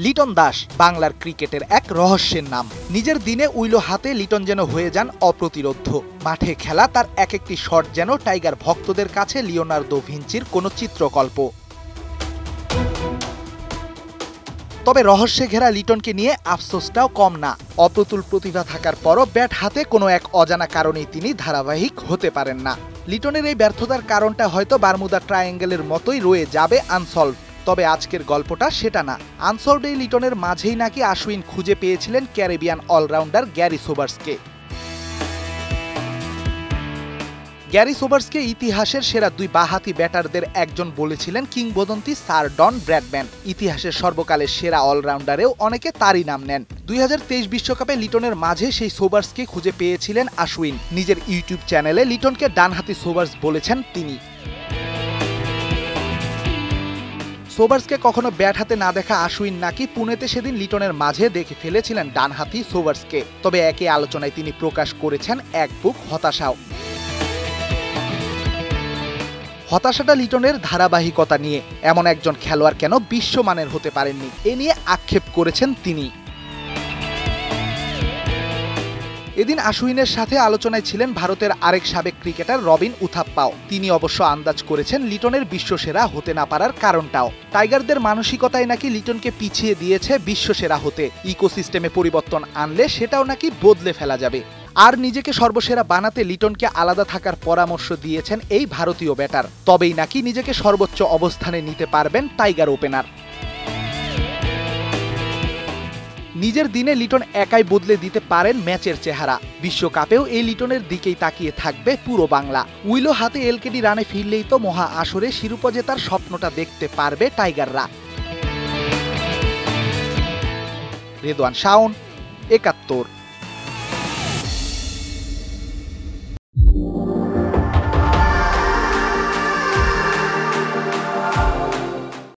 লিটন দাস বাংলার ক্রিকেটের এক রহস্যের নাম। নিজের দিনে উইলো হাতে লিটন যেন হয়ে যান অপ্রতিরোধ্য। মাঠে খেলা তার এক একটি শট যেন টাইগার ভক্তদের কাছে লিওনার্দো ভিঞ্চির কোনো চিত্রকল্প। তবে রহস্যে ঘেরা লিটনকে নিয়ে আফসোসটাও কম না। অপ্রতুল প্রতিভা থাকার পরও ব্যাট হাতে কোনো এক অজানা কারণেই তিনি ধারাবাহিক হতে পারেন না। লিটনের এই ব্যর্থতার কারণটা হয়তো বারমুদা ট্রায়াঙ্গেলের মতোই রয়ে যাবে আনসলভ। তবে আজকের গল্পটা সেটা না। আনসলভড এই লিটনের মাঝেই নাকি আশ্বিন খুঁজে পেয়েছিলেন ক্যারিবিয়ান অলরাউন্ডার গ্যারি সোবার্সকে। গ্যারি সোবার্সকে ইতিহাসের সেরা দুই বাঁহাতি ব্যাটারদের একজন বলেছিলেন কিংবদন্তি স্যার ডন ব্র্যাডম্যান। ইতিহাসের সর্বকালের সেরা অলরাউন্ডারেও অনেকে তারই নাম নেন। 2023 বিশ্বকাপে লিটনের মাঝে সেই সোবার্সকে খুঁজে পেয়েছিলেন আশ্বিন। নিজের ইউটিউব চ্যানেলে লিটনকে ডানহাতি সোবার্স বলেছেন তিনি। সোবার্সকে কখনো ব্যাট হাতে না দেখা আশ্বিন নাকি পুনেতে সেদিন লিটনের মাঝে দেখে ফেলেছিলেন ডানহাতি সোবার্সকে। তবে একই আলোচনায় তিনি প্রকাশ করেছেন এক বুক হতাশাও। হতাশাটা লিটনের ধারাবাহিকতা নিয়ে। এমন একজন খেলোয়াড় কেন বিশ্বমানের হতে পারেননি, এ নিয়ে আক্ষেপ করেছেন তিনি। এদিন আশ্বিনের সাথে আলোচনায় ছিলেন ভারতের আরেক সাবেক ক্রিকেটার রবিন উথাপ্পাও। তিনি অবশ্য আন্দাজ করেছেন লিটনের বিশ্বসেরা হতে না পারার কারণটাও। টাইগারদের মানসিকতায় নাকি লিটনকে পিছিয়ে দিয়েছে বিশ্বসেরা হতে। ইকোসিস্টেমে পরিবর্তন আনলে সেটাও নাকি বদলে ফেলা যাবে। আর নিজেকে সর্বসেরা বানাতে লিটনকে আলাদা থাকার পরামর্শ দিয়েছেন এই ভারতীয় ব্যাটার। তবেই নাকি নিজেকে সর্বোচ্চ অবস্থানে নিতে পারবেন টাইগার ওপেনার। নিজের দিনে লিটন একাই বদলে দিতে পারেন ম্যাচের চেহারা। বিশ্বকাপেও এই লিটনের দিকেই তাকিয়ে থাকবে পুরো বাংলা। উইলো হাতে এলকেডি রানে ফিরলেই তো মহা আসরে শিরোপা জেতার স্বপ্নটা দেখতে পারবে টাইগাররা। রেদওয়ান শাওন, ৭১।